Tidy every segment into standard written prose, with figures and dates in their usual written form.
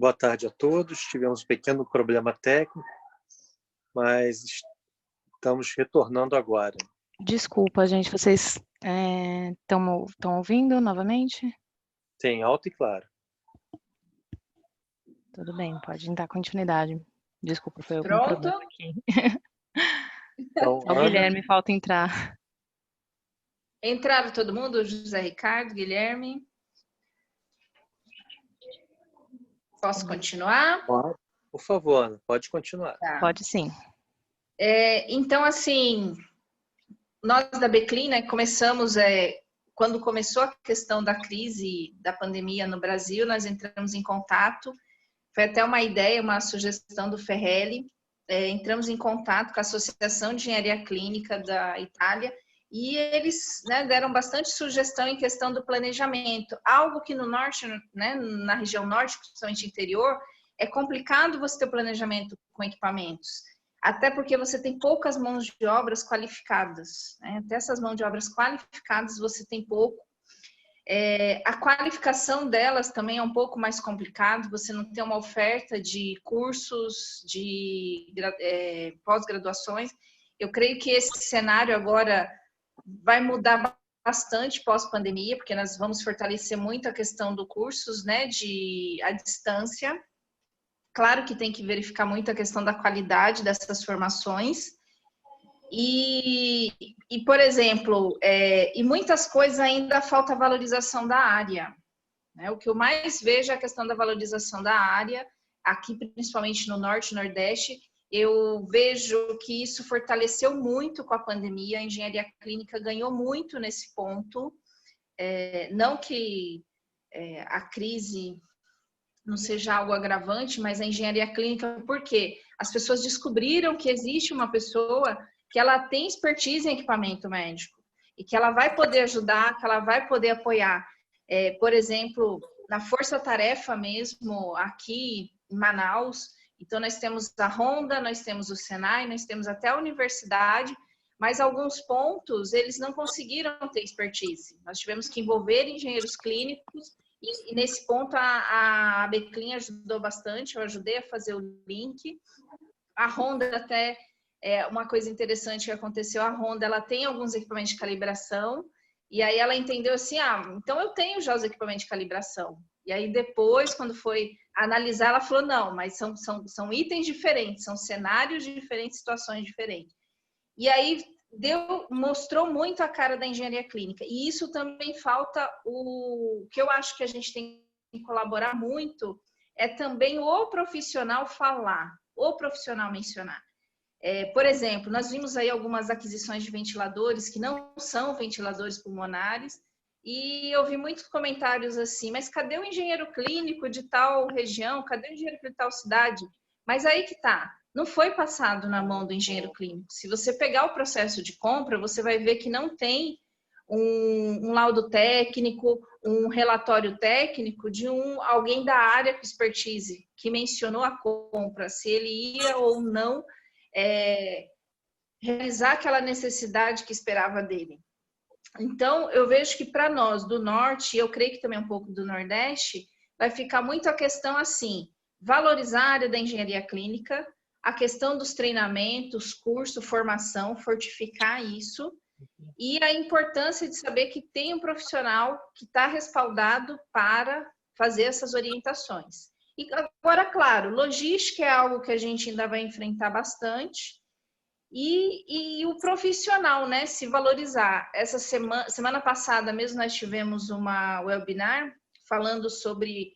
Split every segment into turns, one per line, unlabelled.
Boa tarde a todos. Tivemos um pequeno problema técnico, mas estamos retornando agora.
Desculpa, gente, vocês estão ouvindo novamente?
Sim, alto e claro.
Tudo bem, pode dar continuidade. Desculpa, foi algum
Pronto?
problema aqui.
Então,
Só o Guilherme falta entrar.
Entraram todo mundo? José Ricardo, Guilherme. Posso continuar?
Pode, por favor, pode continuar.
Tá.
Pode sim.
Então, assim, nós da Beclean, né, começamos, quando começou a questão da crise da pandemia no Brasil, nós entramos em contato, foi até uma ideia, uma sugestão do Ferrelli, entramos em contato com a Associação de Engenharia Clínica da Itália, e eles, né, deram bastante sugestão em questão do planejamento, algo que no norte, né, na região norte, principalmente interior, é complicado você ter planejamento com equipamentos, até porque você tem poucas mãos de obras qualificadas, né? Até essas mãos de obras qualificadas você tem pouco. A qualificação delas também é um pouco mais complicado, você não tem uma oferta de cursos, de pós-graduações. Eu creio que esse cenário agora vai mudar bastante pós-pandemia, porque nós vamos fortalecer muito a questão do cursos, né, à distância. Claro que tem que verificar muito a questão da qualidade dessas formações. E por exemplo, e muitas coisas ainda falta valorização da área, né? O que eu mais vejo é a questão da valorização da área, aqui principalmente no Norte e Nordeste. Eu vejo que isso fortaleceu muito com a pandemia, a engenharia clínica ganhou muito nesse ponto. Não que a crise não seja algo agravante, mas a engenharia clínica, por quê? As pessoas descobriram que existe uma pessoa que ela tem expertise em equipamento médico e que ela vai poder ajudar, que ela vai poder apoiar. Por exemplo, na força-tarefa mesmo, aqui em Manaus, então nós temos a Honda, nós temos o Senai, nós temos até a universidade, mas alguns pontos eles não conseguiram ter expertise. Nós tivemos que envolver engenheiros clínicos e nesse ponto a Beclean ajudou bastante, eu ajudei a fazer o link. A Honda até, uma coisa interessante que aconteceu, a Honda ela tem alguns equipamentos de calibração, e aí ela entendeu assim, então eu tenho já os equipamentos de calibração. E aí depois, quando foi analisar, ela falou, não, mas são itens diferentes, são cenários diferentes, situações diferentes. E aí mostrou muito a cara da engenharia clínica. E isso também falta, o que eu acho que a gente tem que colaborar muito, é também o profissional falar, o profissional mencionar. Por exemplo, nós vimos aí algumas aquisições de ventiladores que não são ventiladores pulmonares, e eu vi muitos comentários assim, mas cadê o engenheiro clínico de tal região? Cadê o engenheiro de tal cidade? Mas aí que tá, não foi passado na mão do engenheiro clínico. Se você pegar o processo de compra, você vai ver que não tem um laudo técnico, um relatório técnico de alguém da área com expertise que mencionou a compra, se ele ia ou não realizar aquela necessidade que esperava dele. Então, eu vejo que para nós do Norte, e eu creio que também um pouco do Nordeste, vai ficar muito a questão assim, valorizar a área da engenharia clínica, a questão dos treinamentos, curso, formação, fortificar isso, e a importância de saber que tem um profissional que está respaldado para fazer essas orientações. E agora, claro, logística é algo que a gente ainda vai enfrentar bastante, e o profissional, né, se valorizar. Essa semana passada mesmo nós tivemos uma webinar falando sobre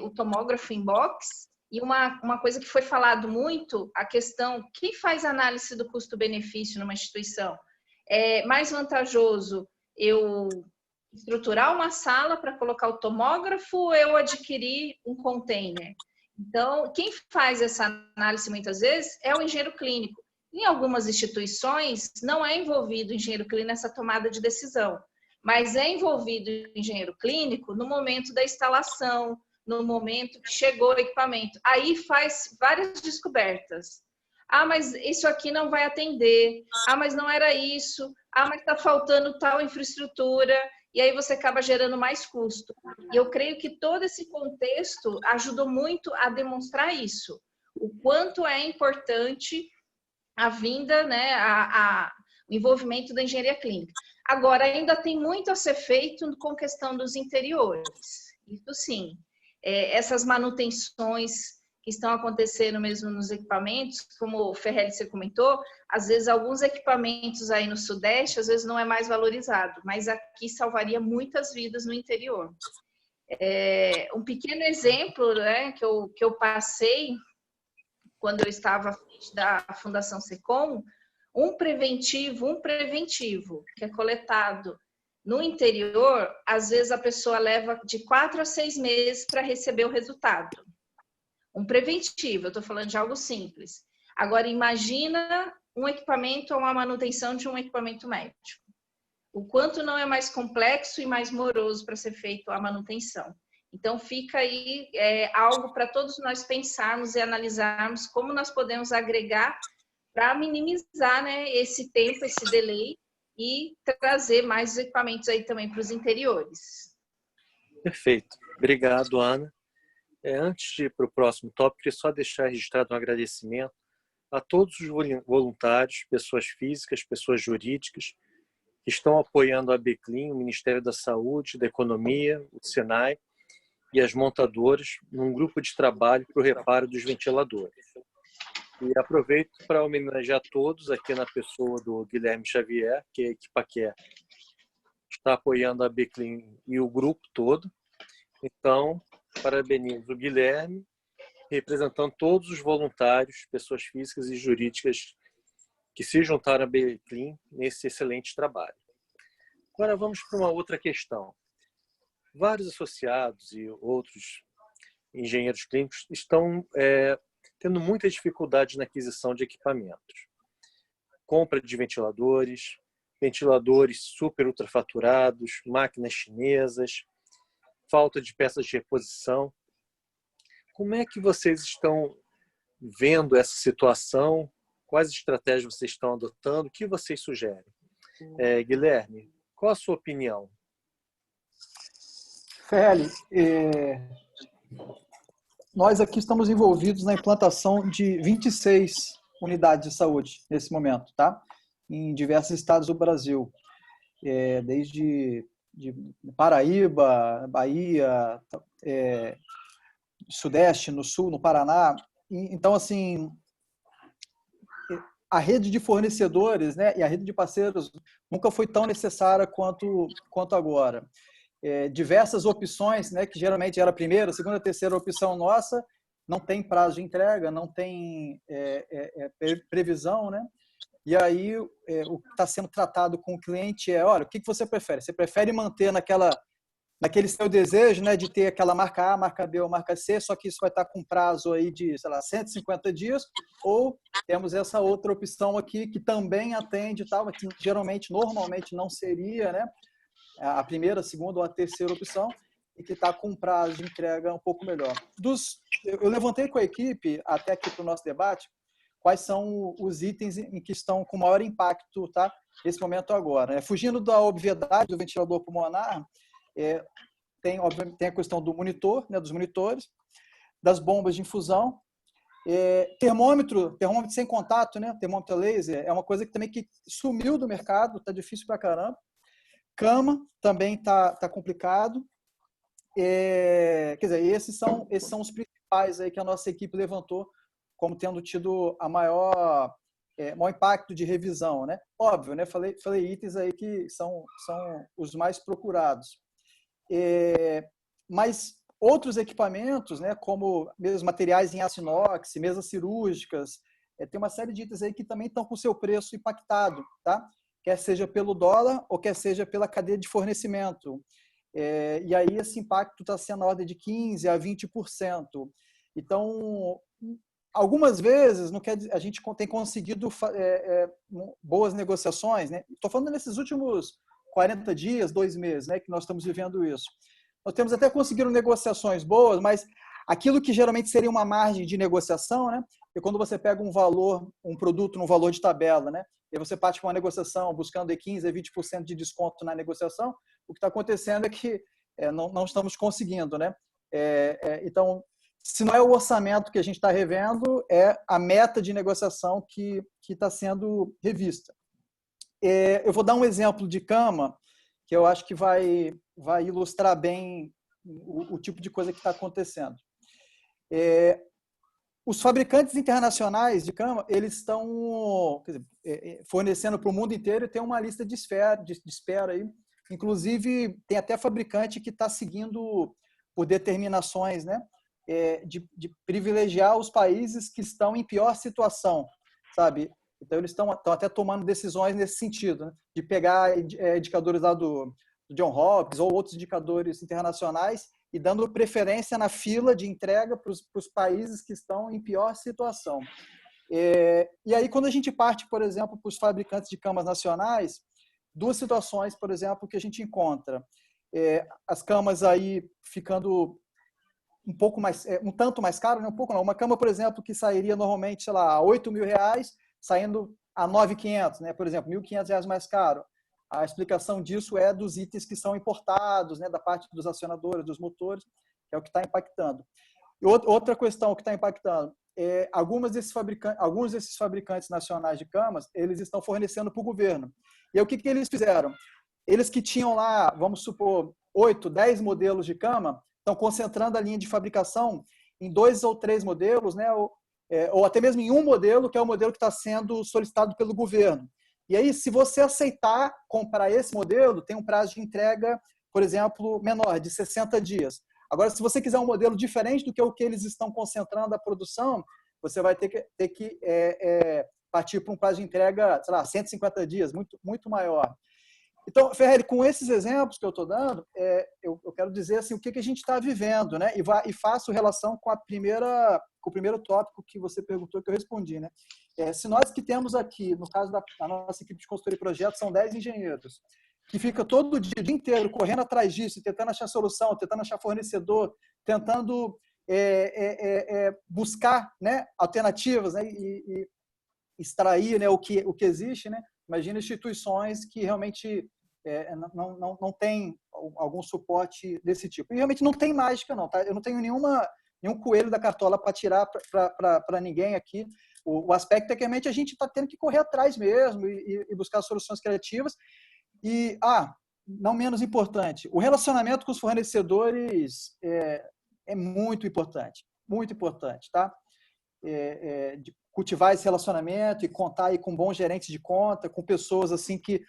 o tomógrafo em box, e uma coisa que foi falado muito, a questão, quem faz análise do custo-benefício numa instituição? É mais vantajoso eu estruturar uma sala para colocar o tomógrafo ou eu adquirir um container? Então, quem faz essa análise muitas vezes é o engenheiro clínico. Em algumas instituições, não é envolvido o engenheiro clínico nessa tomada de decisão, mas é envolvido o engenheiro clínico no momento da instalação, no momento que chegou o equipamento. Aí faz várias descobertas. Mas isso aqui não vai atender. Mas não era isso. Mas está faltando tal infraestrutura. e aí você acaba gerando mais custo. E eu creio que todo esse contexto ajudou muito a demonstrar isso, o quanto é importante a vinda, né, o envolvimento da engenharia clínica. Agora, ainda tem muito a ser feito com questão dos interiores. Isso sim, essas manutenções que estão acontecendo mesmo nos equipamentos, como o Ferrelli você comentou, às vezes alguns equipamentos aí no Sudeste, às vezes não é mais valorizado, mas aqui salvaria muitas vidas no interior. Um pequeno exemplo, né, que eu passei quando eu estava à frente da Fundação SECOM, um preventivo que é coletado no interior, às vezes a pessoa leva de 4 a 6 meses para receber o resultado. Um preventivo, eu estou falando de algo simples. Agora, imagina um equipamento ou uma manutenção de um equipamento médico. O quanto não é mais complexo e mais moroso para ser feito a manutenção. Então, fica aí algo para todos nós pensarmos e analisarmos como nós podemos agregar para minimizar, né, esse tempo, esse delay, e trazer mais equipamentos aí também para os interiores.
Perfeito. Obrigado, Ana. Antes de ir para o próximo tópico, queria só deixar registrado um agradecimento a todos os voluntários, pessoas físicas, pessoas jurídicas, que estão apoiando a Beclin, o Ministério da Saúde, da Economia, o Senai e as montadoras num grupo de trabalho para o reparo dos ventiladores. E aproveito para homenagear todos aqui na pessoa do Guilherme Xavier, que é a Equipaquer está apoiando a Beclin e o grupo todo. Então, parabenizo o Guilherme, representando todos os voluntários, pessoas físicas e jurídicas que se juntaram à Beclin nesse excelente trabalho. Agora vamos para uma outra questão. Vários associados e outros engenheiros clínicos estão tendo muita dificuldade na aquisição de equipamentos. Compra de ventiladores super ultrafaturados, máquinas chinesas, falta de peças de reposição. Como é que vocês estão vendo essa situação? Quais estratégias vocês estão adotando? O que vocês sugerem? Guilherme, qual a sua opinião?
Ferrelli, nós aqui estamos envolvidos na implantação de 26 unidades de saúde nesse momento, tá? Em diversos estados do Brasil, desde Paraíba, Bahia, Sudeste, no Sul, no Paraná. Então, assim, a rede de fornecedores, né, e a rede de parceiros nunca foi tão necessária quanto agora. Diversas opções, né, que geralmente era a primeira, a segunda, a terceira opção nossa, não tem prazo de entrega, não tem previsão, né? E aí o que está sendo tratado com o cliente olha, o que você prefere? Você prefere manter naquele seu desejo, né, de ter aquela marca A, marca B ou marca C, só que isso vai estar com prazo aí de, sei lá, 150 dias, ou temos essa outra opção aqui que também atende, tal, que geralmente, normalmente não seria, né, a primeira, a segunda ou a terceira opção, e que está com prazo de entrega um pouco melhor. Eu levantei com a equipe, até aqui para o nosso debate, quais são os itens em que estão com maior impacto, tá, nesse momento agora. Fugindo da obviedade do ventilador pulmonar, tem, obviamente, tem a questão do monitor, né, dos monitores, das bombas de infusão, termômetro sem contato, né, termômetro laser, é uma coisa que também que sumiu do mercado, está difícil pra caramba. Cama também está complicado. Quer dizer, esses são os principais aí que a nossa equipe levantou como tendo tido a maior impacto de revisão, né? Óbvio, né? Falei itens aí que são os mais procurados. Mas outros equipamentos, né, como mesmo materiais em aço inox, mesas cirúrgicas, tem uma série de itens aí que também estão com o seu preço impactado, tá? Quer seja pelo dólar ou quer seja pela cadeia de fornecimento. E aí esse impacto está sendo na ordem de 15% a 20%. Então, algumas vezes a gente tem conseguido boas negociações, né? Estou falando nesses últimos 40 dias, 2 meses, né, que nós estamos vivendo isso. Nós temos até conseguido negociações boas, mas aquilo que geralmente seria uma margem de negociação, né, é quando você pega um produto no valor de tabela, né, e você parte com uma negociação buscando de 15% a 20% de desconto na negociação, O que está acontecendo é que não estamos conseguindo, né? Então, se não é o orçamento que a gente está revendo, é a meta de negociação que está sendo revista. Eu vou dar um exemplo de cama que eu acho que vai ilustrar bem o tipo de coisa que está acontecendo. Os fabricantes internacionais de cama, eles estão fornecendo para o mundo inteiro e tem uma lista de espera aí. Inclusive, tem até fabricante que está seguindo por determinações, né, de privilegiar os países que estão em pior situação, sabe? Então, eles estão até tomando decisões nesse sentido, né, de pegar indicadores lá do John Hopkins ou outros indicadores internacionais e dando preferência na fila de entrega para os países que estão em pior situação. E aí, quando a gente parte, por exemplo, para os fabricantes de camas nacionais, duas situações, por exemplo, que a gente encontra. As camas aí ficando um pouco mais, um tanto mais caro, né? Um pouco não. Uma cama, por exemplo, que sairia normalmente, sei lá, R$8.000, saindo a R$9.500, né? Por exemplo, R$1.500 mais caro. A explicação disso é dos itens que são importados, né? Da parte dos acionadores, dos motores, que é o que está impactando. E outra questão que está impactando alguns desses fabricantes nacionais de camas, eles estão fornecendo para o governo. E aí, o que eles fizeram? Eles que tinham lá, vamos supor, 8, 10 modelos de cama, estão concentrando a linha de fabricação em 2 ou 3 modelos, né? Ou até mesmo em um modelo, que é o modelo que está sendo solicitado pelo governo. E aí, se você aceitar comprar esse modelo, tem um prazo de entrega, por exemplo, menor, de 60 dias. Agora, se você quiser um modelo diferente do que o que eles estão concentrando a produção, você vai ter que partir para um prazo de entrega, sei lá, 150 dias, muito, muito maior. Então, Ferreri, com esses exemplos que eu estou dando, eu quero dizer assim, o que a gente está vivendo, né? E faço relação com o primeiro tópico que você perguntou, que eu respondi, né? Se nós que temos aqui, no caso da nossa equipe de consultoria e projeto, são 10 engenheiros, que fica todo dia, o dia inteiro, correndo atrás disso, tentando achar solução, tentando achar fornecedor, tentando buscar, né, alternativas, né, e extrair, né, o que existe, né? Imagina instituições que realmente não têm algum suporte desse tipo. E realmente não tem mágica, não, tá? Eu não tenho nenhum coelho da cartola para tirar para ninguém aqui. O aspecto é que realmente a gente está tendo que correr atrás mesmo e buscar soluções criativas. E, não menos importante, o relacionamento com os fornecedores é muito importante, tá? De cultivar esse relacionamento e contar aí com bons gerentes de conta, com pessoas assim que...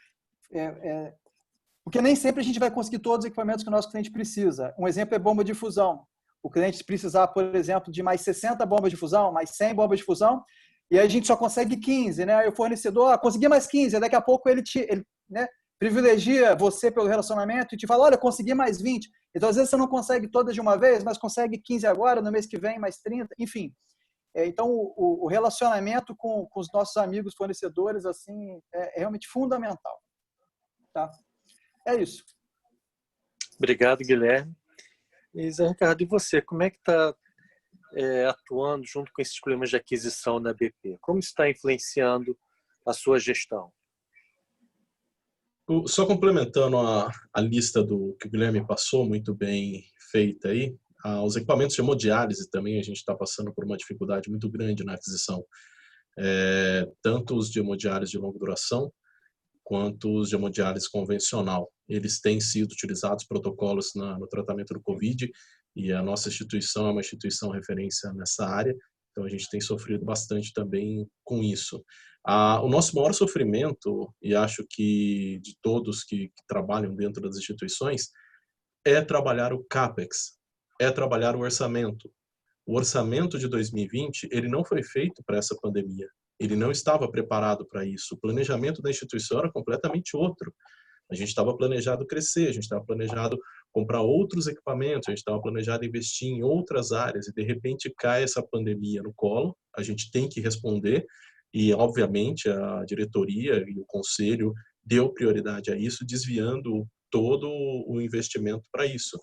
porque nem sempre a gente vai conseguir todos os equipamentos que o nosso cliente precisa. Um exemplo é bomba de fusão. O cliente precisar, por exemplo, de mais 60 bombas de fusão, mais 100 bombas de fusão, e aí a gente só consegue 15, né? Aí o fornecedor, consegui mais 15, daqui a pouco ele né, privilegia você pelo relacionamento e te fala, olha, consegui mais 20. Então, às vezes, você não consegue todas de uma vez, mas consegue 15 agora, no mês que vem, mais 30, enfim. Então, o relacionamento com os nossos amigos fornecedores assim, é realmente fundamental. Tá? É isso.
Obrigado, Guilherme. E Zé Ricardo, e você? Como é que está atuando junto com esses problemas de aquisição na BP? Como está influenciando a sua gestão?
Só complementando a lista do que o Guilherme passou, muito bem feita aí, os equipamentos de hemodiálise também a gente está passando por uma dificuldade muito grande na aquisição. Tanto os de hemodiálise de longa duração, quanto os de hemodiálise convencional. Eles têm sido utilizados protocolos no tratamento do Covid e a nossa instituição é uma instituição referência nessa área, então a gente tem sofrido bastante também com isso. O nosso maior sofrimento, e acho que de todos que trabalham dentro das instituições, é trabalhar o CAPEX, é trabalhar o orçamento. O orçamento de 2020, ele não foi feito para essa pandemia. Ele não estava preparado para isso. O planejamento da instituição era completamente outro. A gente estava planejado crescer, a gente estava planejado comprar outros equipamentos, a gente estava planejado investir em outras áreas e de repente cai essa pandemia no colo, a gente tem que responder e obviamente a diretoria e o conselho deu prioridade a isso, desviando todo o investimento para isso.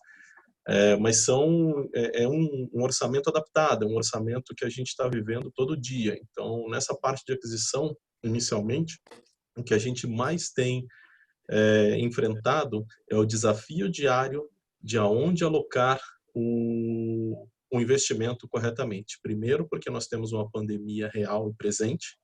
Mas é um orçamento adaptado, é um orçamento que a gente está vivendo todo dia. Então, nessa parte de aquisição, inicialmente, o que a gente mais tem enfrentado é o desafio diário de aonde alocar o investimento corretamente. Primeiro, porque nós temos uma pandemia real e presente,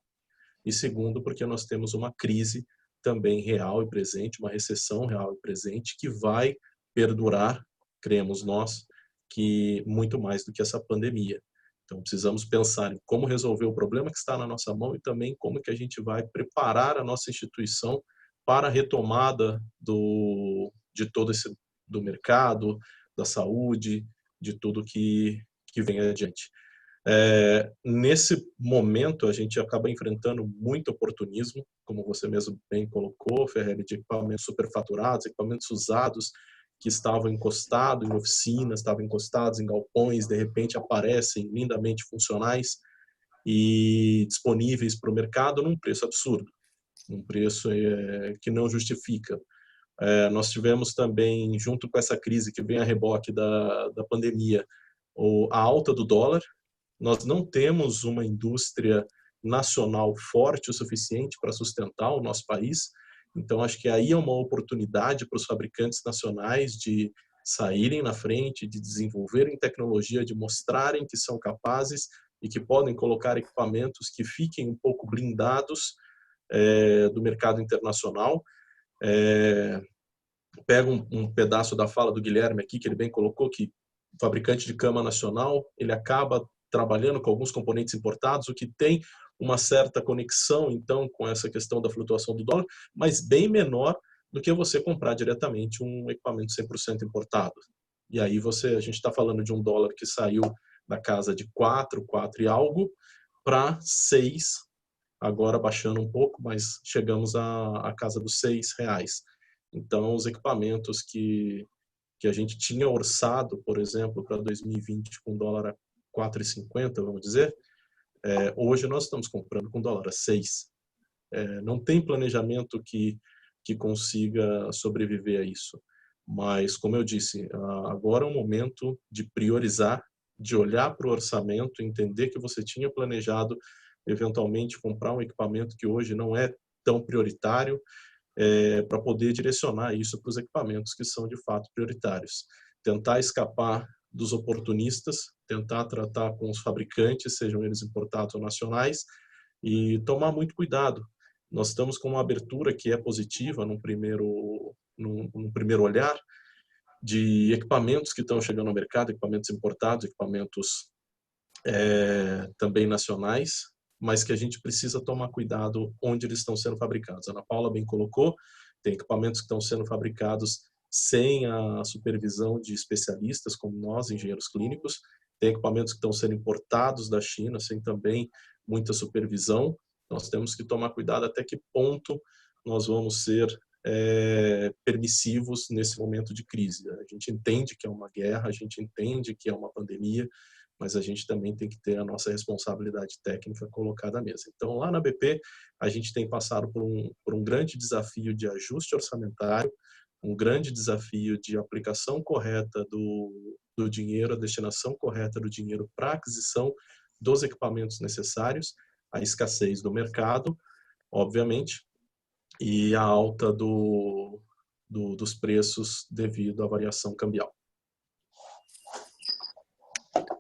e segundo, porque nós temos uma crise também real e presente, uma recessão real e presente, que vai perdurar, cremos nós, que muito mais do que essa pandemia. Então, precisamos pensar em como resolver o problema que está na nossa mão e também como que a gente vai preparar a nossa instituição para a retomada de todo esse do mercado, da saúde, de tudo que vem adiante. Nesse momento, a gente acaba enfrentando muito oportunismo, como você mesmo bem colocou, Ferreri, de equipamentos superfaturados, equipamentos usados, que estavam encostados em oficinas, estavam encostados em galpões, de repente aparecem lindamente funcionais e disponíveis para o mercado num preço absurdo, um preço que não justifica. Nós tivemos também, junto com essa crise que vem a reboque da pandemia, a alta do dólar. Nós não temos uma indústria nacional forte o suficiente para sustentar o nosso país. Então, acho que aí é uma oportunidade para os fabricantes nacionais de saírem na frente, de desenvolverem tecnologia, de mostrarem que são capazes e que podem colocar equipamentos que fiquem um pouco blindados do mercado internacional. Pego um pedaço da fala do Guilherme aqui, que ele bem colocou, que o fabricante de cama nacional, ele acaba trabalhando com alguns componentes importados, o que tem uma certa conexão, então, com essa questão da flutuação do dólar, mas bem menor do que você comprar diretamente um equipamento 100% importado. E aí a gente está falando de um dólar que saiu da casa de 4 e algo, para 6, agora baixando um pouco, mas chegamos à casa dos R$6. Então, os equipamentos que a gente tinha orçado, por exemplo, para 2020 com dólar a 4,50, vamos dizer, hoje nós estamos comprando com dólar a 6. Não tem planejamento que consiga sobreviver a isso. Mas, como eu disse, agora é o momento de priorizar, de olhar para o orçamento, entender que você tinha planejado eventualmente comprar um equipamento que hoje não é tão prioritário, para poder direcionar isso para os equipamentos que são de fato prioritários. Tentar escapar dos oportunistas, tentar tratar com os fabricantes, sejam eles importados ou nacionais, e tomar muito cuidado. Nós estamos com uma abertura que é positiva num primeiro olhar, de equipamentos que estão chegando ao mercado, equipamentos importados, equipamentos também nacionais, mas que a gente precisa tomar cuidado onde eles estão sendo fabricados. A Ana Paula bem colocou, tem equipamentos que estão sendo fabricados sem a supervisão de especialistas como nós, engenheiros clínicos, tem equipamentos que estão sendo importados da China sem também muita supervisão. Nós temos que tomar cuidado até que ponto nós vamos ser permissivos nesse momento de crise. A gente entende que é uma guerra, a gente entende que é uma pandemia, mas a gente também tem que ter a nossa responsabilidade técnica colocada à mesa. Então, lá na BP, a gente tem passado por um grande desafio de ajuste orçamentário, um grande desafio de aplicação correta do dinheiro, a destinação correta do dinheiro para a aquisição dos equipamentos necessários, a escassez do mercado, obviamente, e a alta dos preços devido à variação cambial.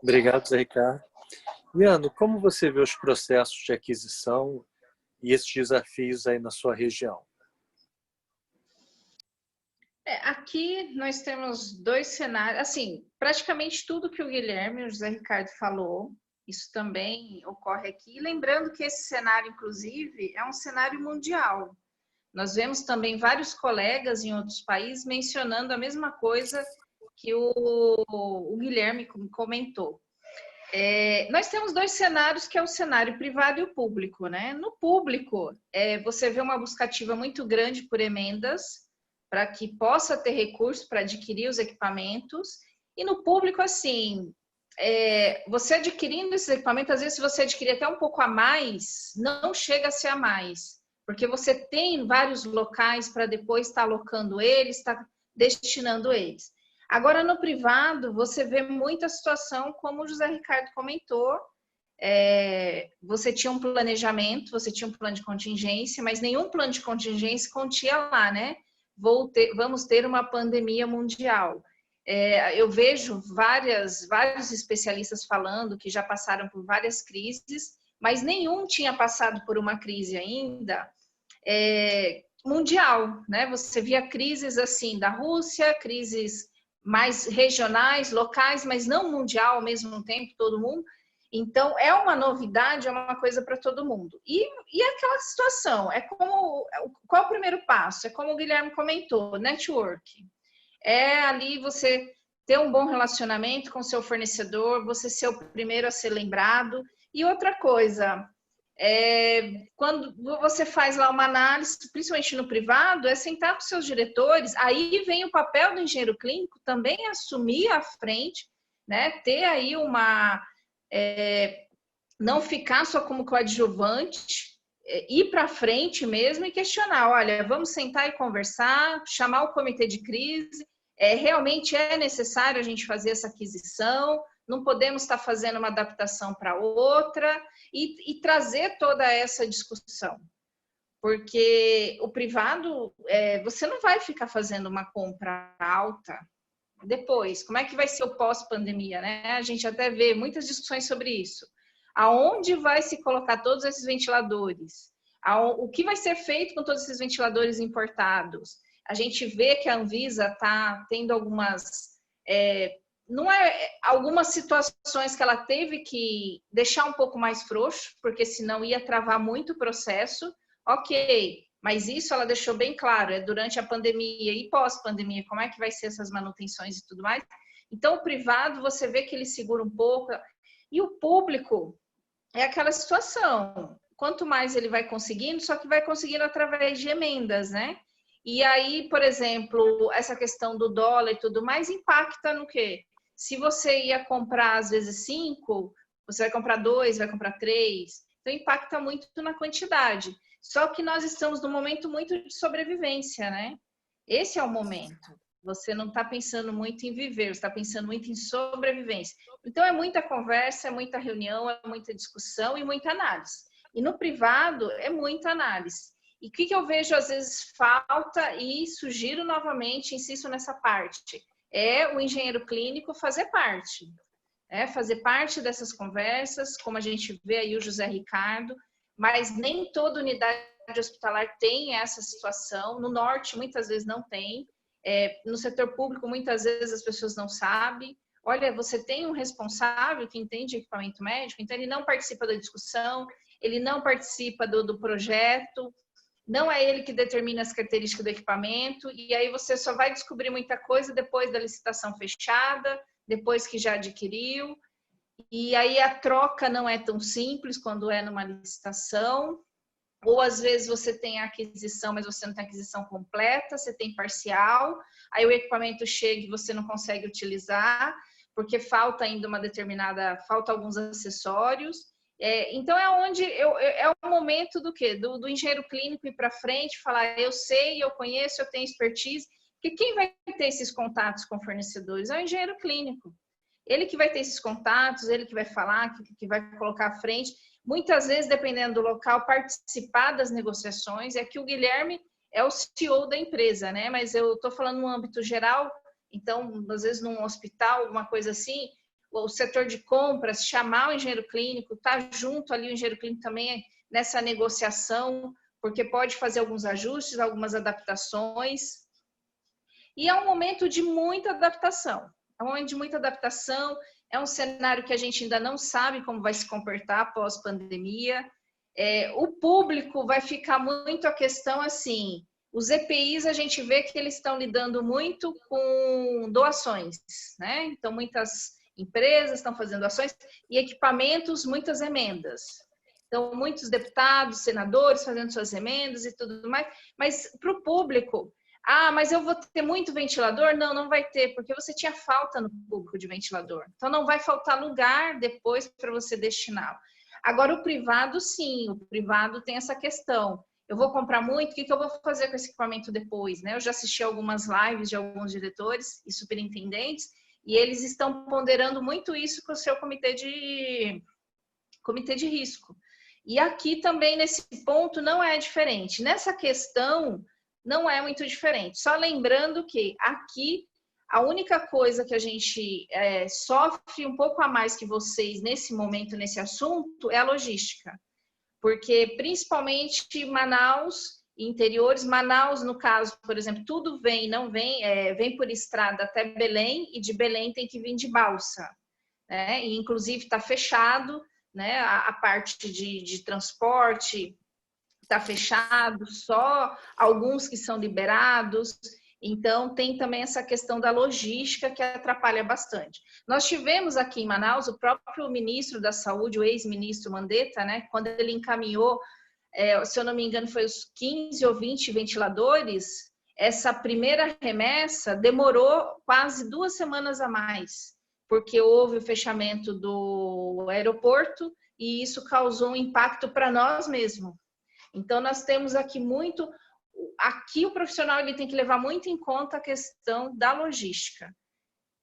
Obrigado, Zé Ricardo. Leandro, como você vê os processos de aquisição e esses desafios aí na sua região?
Aqui nós temos dois cenários, assim, praticamente tudo que o Guilherme e o José Ricardo falou, isso também ocorre aqui. Lembrando que esse cenário, inclusive, é um cenário mundial. Nós vemos também vários colegas em outros países mencionando a mesma coisa que o Guilherme comentou. Nós temos dois cenários, que é o cenário privado e o público, né? No público, você vê uma buscativa muito grande por emendas, para que possa ter recursos para adquirir os equipamentos. E no público, assim, você adquirindo esses equipamentos, às vezes você adquirir até um pouco a mais, não chega a ser a mais, porque você tem vários locais para depois estar alocando eles, estar destinando eles. Agora, no privado, você vê muita situação, como o José Ricardo comentou, você tinha um planejamento, você tinha um plano de contingência, mas nenhum plano de contingência continha lá, né? vamos ter uma pandemia mundial. Eu vejo vários especialistas falando que já passaram por várias crises, mas nenhum tinha passado por uma crise ainda mundial, né? Você via crises assim da Rússia, crises mais regionais, locais, mas não mundial ao mesmo tempo, todo mundo. Então, é uma novidade, é uma coisa para todo mundo. E aquela situação, qual é o primeiro passo? É como o Guilherme comentou, network. É ali você ter um bom relacionamento com o seu fornecedor, você ser o primeiro a ser lembrado. E outra coisa, quando você faz lá uma análise, principalmente no privado, é sentar com seus diretores, aí vem o papel do engenheiro clínico também assumir a frente, né? Ter aí não ficar só como coadjuvante, ir para frente mesmo e questionar, olha, vamos sentar e conversar, chamar o comitê de crise, realmente é necessário a gente fazer essa aquisição, não podemos estar fazendo uma adaptação para outra e trazer toda essa discussão. Porque o privado, você não vai ficar fazendo uma compra alta depois. Como é que vai ser o pós-pandemia, né? A gente até vê muitas discussões sobre isso. Aonde vai se colocar todos esses ventiladores? O que vai ser feito com todos esses ventiladores importados? A gente vê que a Anvisa está tendo algumas situações que ela teve que deixar um pouco mais frouxo, porque senão ia travar muito o processo. Ok, mas isso ela deixou bem claro, durante a pandemia e pós-pandemia, como é que vai ser essas manutenções e tudo mais. Então, o privado, você vê que ele segura um pouco. E o público é aquela situação. Quanto mais ele vai conseguindo, só que vai conseguindo através de emendas, né? E aí, por exemplo, essa questão do dólar e tudo mais impacta no quê? Se você ia comprar, às vezes, 5, você vai comprar 2, vai comprar 3. Então, impacta muito na quantidade. Só que nós estamos num momento muito de sobrevivência, né? Esse é o momento. Você não está pensando muito em viver, você está pensando muito em sobrevivência. Então, é muita conversa, é muita reunião, é muita discussão e muita análise. E no privado, é muita análise. E o que eu vejo, às vezes, falta e sugiro novamente, insisto nessa parte, é o engenheiro clínico fazer parte. Fazer parte dessas conversas, como a gente vê aí o José Ricardo, mas nem toda unidade hospitalar tem essa situação. No norte, muitas vezes, não tem. No setor público, muitas vezes, as pessoas não sabem. Olha, você tem um responsável que entende equipamento médico, então ele não participa da discussão, ele não participa do projeto, não é ele que determina as características do equipamento, e aí você só vai descobrir muita coisa depois da licitação fechada, depois que já adquiriu, e aí a troca não é tão simples quando é numa licitação, ou às vezes você tem a aquisição, mas você não tem a aquisição completa, você tem parcial, aí o equipamento chega e você não consegue utilizar, porque falta ainda falta alguns acessórios. Então é o momento do quê? Do engenheiro clínico ir para frente, falar, eu sei, eu conheço, eu tenho expertise, porque quem vai ter esses contatos com fornecedores é o engenheiro clínico. Ele que vai ter esses contatos, ele que vai falar, que vai colocar à frente. Muitas vezes, dependendo do local, participar das negociações. É que o Guilherme é o CEO da empresa, né? Mas eu estou falando no âmbito geral, então, às vezes, num hospital, alguma coisa assim, o setor de compras, chamar o engenheiro clínico, estar junto ali, o engenheiro clínico também nessa negociação, porque pode fazer alguns ajustes, algumas adaptações. E é um momento de muita adaptação. É um momento de muita adaptação, é um cenário que a gente ainda não sabe como vai se comportar após pandemia. O público vai ficar muito a questão assim, os EPIs a gente vê que eles estão lidando muito com doações, né? Então, muitas empresas estão fazendo doações e equipamentos, muitas emendas. Então, muitos deputados, senadores fazendo suas emendas e tudo mais, mas para o público... mas eu vou ter muito ventilador? Não, não vai ter, porque você tinha falta no público de ventilador. Então, não vai faltar lugar depois para você destiná-lo. Agora, o privado, sim, o privado tem essa questão. Eu vou comprar muito, o que eu vou fazer com esse equipamento depois? Né? Eu já assisti algumas lives de alguns diretores e superintendentes, e eles estão ponderando muito isso com o seu comitê de risco. E aqui também, nesse ponto, não é diferente. Nessa questão... não é muito diferente. Só lembrando que aqui a única coisa que a gente sofre um pouco a mais que vocês nesse momento, nesse assunto, é a logística. Porque principalmente Manaus, interiores, Manaus, no caso, por exemplo, tudo vem por estrada até Belém, e de Belém tem que vir de balsa, né? E inclusive está fechado, né? A parte de transporte está fechado, só alguns que são liberados. Então, tem também essa questão da logística que atrapalha bastante. Nós tivemos aqui em Manaus o próprio ministro da Saúde, o ex-ministro Mandetta, né, quando ele encaminhou, se eu não me engano, foi os 15 ou 20 ventiladores, essa primeira remessa demorou quase 2 semanas a mais, porque houve o fechamento do aeroporto e isso causou um impacto para nós mesmos. Então, nós temos aqui muito... Aqui o profissional ele tem que levar muito em conta a questão da logística.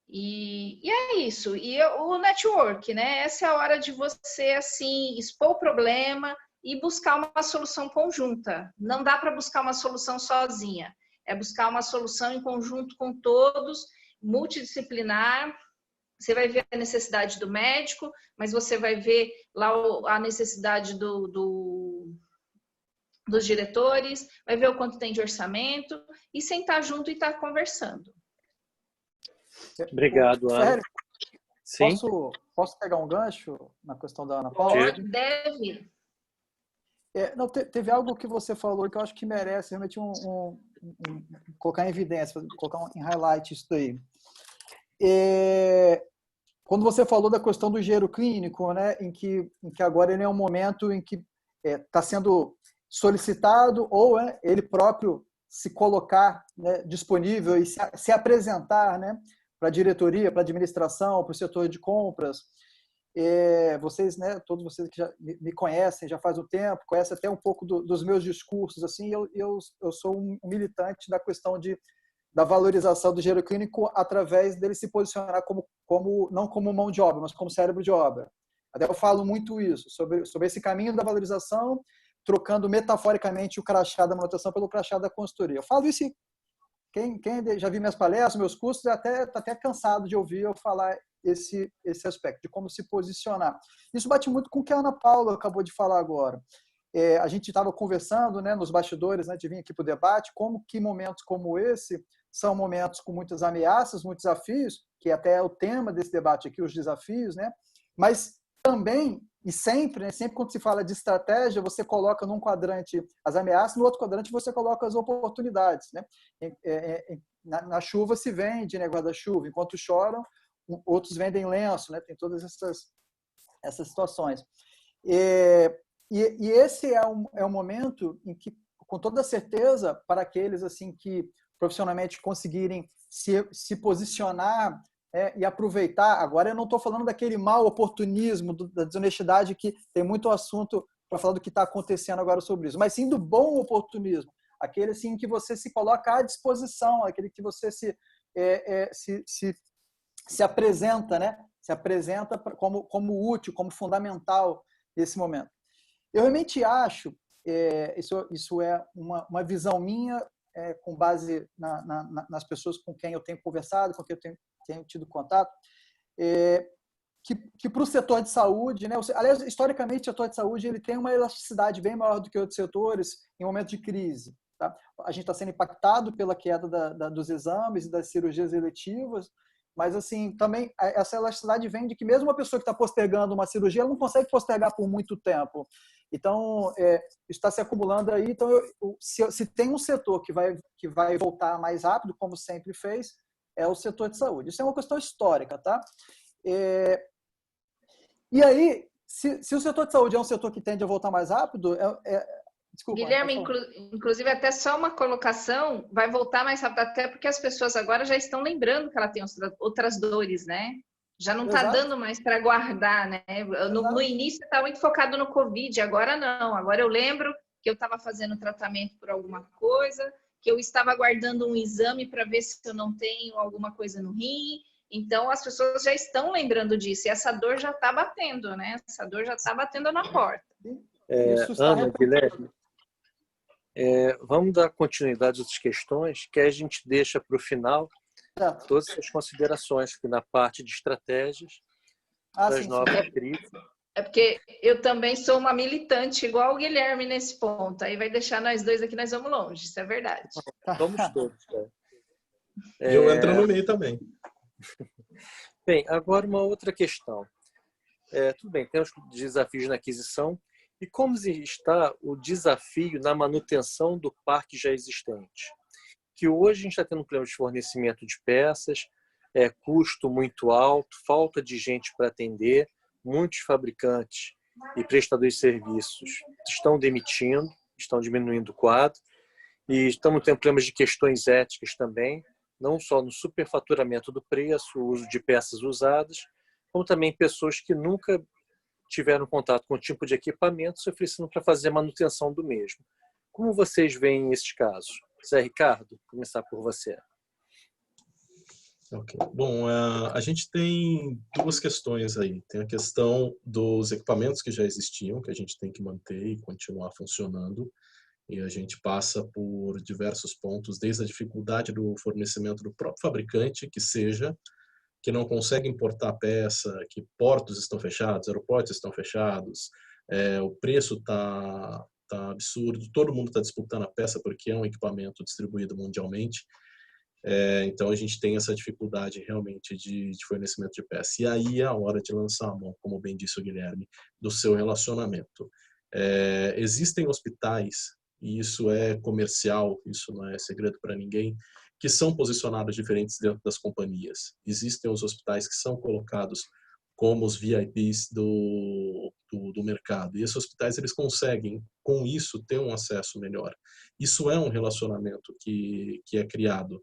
E é isso. E o network, né? Essa é a hora de você, assim, expor o problema e buscar uma solução conjunta. Não dá para buscar uma solução sozinha. É buscar uma solução em conjunto com todos, multidisciplinar. Você vai ver a necessidade do médico, mas você vai ver lá a necessidade dos diretores, vai ver o quanto tem de orçamento e sentar junto e estar conversando.
Obrigado, Ana.
Sério?
Sim.
Posso pegar um gancho na questão da Ana Paula?
Deve.
Não, teve algo que você falou que eu acho que merece realmente colocar em evidência, colocar em highlight isso daí. Quando você falou da questão do engenheiro clínico, né, em que agora ele é um momento em que está sendo solicitado ou ele próprio se colocar, né, disponível e se apresentar, né, para a diretoria, para a administração, para o setor de compras. Vocês, né, todos vocês que já me conhecem já faz um tempo, conhecem até um pouco dos meus discursos, assim, eu sou um militante da questão da valorização do engenheiro clínico através dele se posicionar não como mão de obra, mas como cérebro de obra. Até eu falo muito isso, sobre esse caminho da valorização, trocando metaforicamente o crachá da manutenção pelo crachá da consultoria. Eu falo isso, quem já viu minhas palestras, meus cursos, está até cansado de ouvir eu falar esse aspecto, de como se posicionar. Isso bate muito com o que a Ana Paula acabou de falar agora. A gente estava conversando, né, nos bastidores, né, de vir aqui para o debate, como que momentos como esse são momentos com muitas ameaças, muitos desafios, que até é o tema desse debate aqui, os desafios, né, mas também, e sempre, né, sempre quando se fala de estratégia, você coloca num quadrante as ameaças, no outro quadrante você coloca as oportunidades. Né? Na chuva se vende, né, guarda-chuva, enquanto choram, outros vendem lenço, né? Tem todas essas situações. E esse é um momento em que, com toda certeza, para aqueles assim que profissionalmente conseguirem se posicionar e aproveitar. Agora eu não estou falando daquele mau oportunismo, da desonestidade, que tem muito assunto para falar do que está acontecendo agora sobre isso, mas sim do bom oportunismo, aquele assim, que você se coloca à disposição, aquele que você se apresenta, né? Se apresenta como útil, como fundamental nesse momento. Eu realmente acho, isso é uma visão minha, com base nas pessoas com quem eu tenho conversado, com quem eu tenho tido contato, que para o setor de saúde, né, aliás, historicamente, o setor de saúde ele tem uma elasticidade bem maior do que outros setores em momentos de crise. Tá? A gente está sendo impactado pela queda dos exames e das cirurgias eletivas, mas assim, também essa elasticidade vem de que mesmo uma pessoa que está postergando uma cirurgia, ela não consegue postergar por muito tempo. Então, está se acumulando aí. Então, se tem um setor que vai voltar mais rápido, como sempre fez, é o setor de saúde. Isso é uma questão histórica, tá? E aí, se o setor de saúde é um setor que tende a voltar mais rápido, desculpa.
Guilherme, inclusive até só uma colocação, vai voltar mais rápido, até porque as pessoas agora já estão lembrando que ela tem outras dores, né? Já não está dando mais para guardar, né? No início estava muito focado no Covid, agora não. Agora eu lembro que eu estava fazendo tratamento por alguma coisa, que eu estava guardando um exame para ver se eu não tenho alguma coisa no rim. Então, as pessoas já estão lembrando disso. E essa dor já está batendo, né? Essa dor já está batendo na porta.
Ana, Guilherme, Vamos dar continuidade às outras questões, que a gente deixa para o final
Certo.
todas as considerações que na parte de estratégias das
Sim,
novas crises.
É porque eu também sou uma militante igual o Guilherme nesse ponto. Aí vai deixar nós dois aqui, nós vamos longe. Isso é verdade.
Somos todos.
Eu entro no meio também.
Bem, agora uma outra questão. Tudo bem, temos desafios na aquisição. E como está o desafio na manutenção do parque já existente? Que hoje a gente está tendo um problema de fornecimento de peças, custo muito alto, falta de gente para atender, muitos fabricantes e prestadores de serviços estão demitindo, estão diminuindo o quadro, e estamos tendo problemas de questões éticas também, não só no superfaturamento do preço, o uso de peças usadas, como também pessoas que nunca tiveram contato com o tipo de equipamento se oferecendo para fazer a manutenção do mesmo. Como vocês veem esses casos? Zé Ricardo, vou começar por você.
Okay. Bom, a gente tem duas questões aí. Tem a questão dos equipamentos que já existiam, que a gente tem que manter e continuar funcionando. E a gente passa por diversos pontos, desde a dificuldade do fornecimento do próprio fabricante, que não consegue importar a peça, que portos estão fechados, aeroportos estão fechados, o preço está absurdo, todo mundo está disputando a peça porque é um equipamento distribuído mundialmente. Então a gente tem essa dificuldade realmente de fornecimento de peça. E aí é a hora de lançar a mão, como bem disse o Guilherme, do seu relacionamento. Existem hospitais, e isso é comercial, isso não é segredo para ninguém, que são posicionados diferentes dentro das companhias. Existem os hospitais que são colocados como os VIPs do mercado. E esses hospitais eles conseguem, com isso, ter um acesso melhor. Isso é um relacionamento que é criado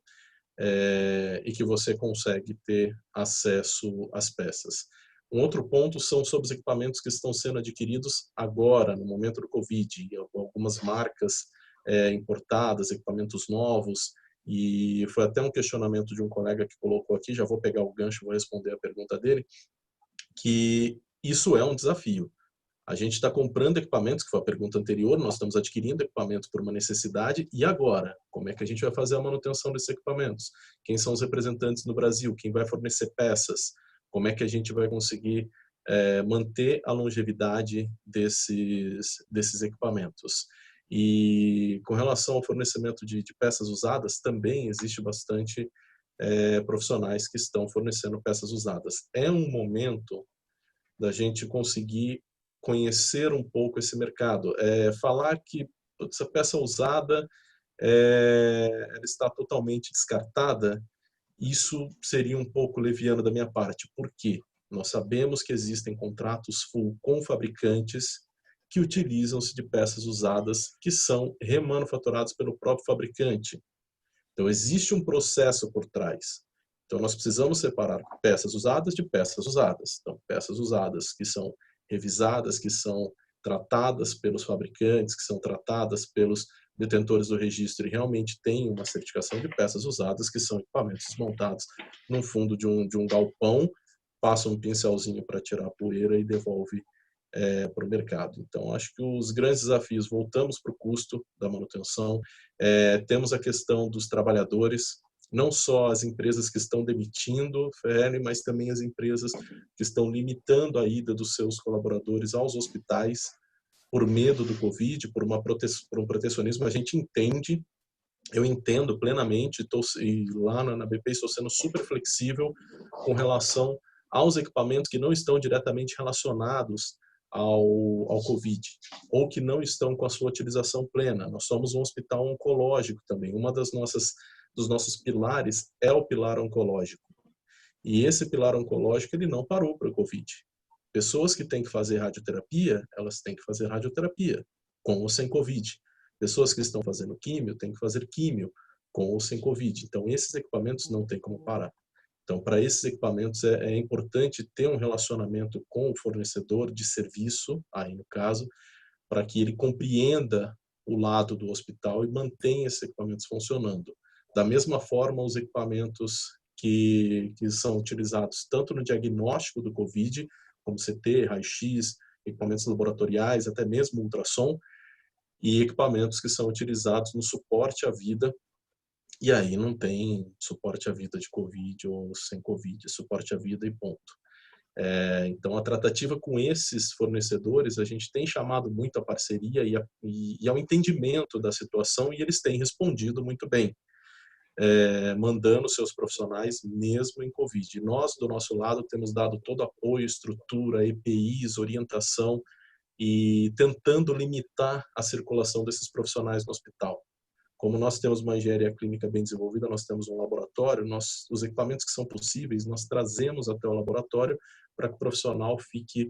e que você consegue ter acesso às peças. Um outro ponto são sobre os equipamentos que estão sendo adquiridos agora, no momento do Covid. Algumas marcas importadas, equipamentos novos, e foi até um questionamento de um colega que colocou aqui, já vou pegar o gancho, vou responder a pergunta dele, que isso é um desafio. A gente está comprando equipamentos, que foi a pergunta anterior, nós estamos adquirindo equipamentos por uma necessidade, e agora? Como é que a gente vai fazer a manutenção desses equipamentos? Quem são os representantes no Brasil? Quem vai fornecer peças? Como é que a gente vai conseguir manter a longevidade desses equipamentos? E com relação ao fornecimento de peças usadas, também existe bastante profissionais que estão fornecendo peças usadas. É um momento da gente conseguir conhecer um pouco esse mercado. Falar que essa peça usada ela está totalmente descartada, isso seria um pouco leviano da minha parte. Por quê? Nós sabemos que existem contratos full com fabricantes que utilizam-se de peças usadas que são remanufaturadas pelo próprio fabricante. Então, existe um processo por trás. Então, nós precisamos separar peças usadas de peças usadas. Então, peças usadas que são revisadas, que são tratadas pelos fabricantes, que são tratadas pelos detentores do registro e realmente têm uma certificação de peças usadas, que são equipamentos desmontados no fundo de um galpão, passa um pincelzinho para tirar a poeira e devolve para o mercado. Então, acho que os grandes desafios, voltamos para o custo da manutenção, temos a questão dos trabalhadores, não só as empresas que estão demitindo, mas também as empresas que estão limitando a ida dos seus colaboradores aos hospitais por medo do Covid, por um protecionismo. A gente entende, eu entendo plenamente, e lá na BP estou sendo super flexível com relação aos equipamentos que não estão diretamente relacionados ao Covid, ou que não estão com a sua utilização plena. Nós somos um hospital oncológico também. Dos nossos pilares é o pilar oncológico. E esse pilar oncológico ele não parou para o Covid. Pessoas que têm que fazer radioterapia, elas têm que fazer radioterapia, com ou sem Covid. Pessoas que estão fazendo químio, têm que fazer químio, com ou sem Covid. Então, esses equipamentos não tem como parar. Então, para esses equipamentos é importante ter um relacionamento com o fornecedor de serviço, aí no caso, para que ele compreenda o lado do hospital e mantenha esses equipamentos funcionando. Da mesma forma, os equipamentos que são utilizados tanto no diagnóstico do Covid, como CT, raio-x, equipamentos laboratoriais, até mesmo ultrassom, e equipamentos que são utilizados no suporte à vida. E aí não tem suporte à vida de Covid ou sem Covid, suporte à vida e ponto. Então, a tratativa com esses fornecedores, a gente tem chamado muito a parceria e ao entendimento da situação, e eles têm respondido muito bem, mandando seus profissionais mesmo em Covid. Nós, do nosso lado, temos dado todo apoio, estrutura, EPIs, orientação e tentando limitar a circulação desses profissionais no hospital. Como nós temos uma engenharia clínica bem desenvolvida, nós temos um laboratório, os equipamentos que são possíveis, nós trazemos até o laboratório para que o profissional fique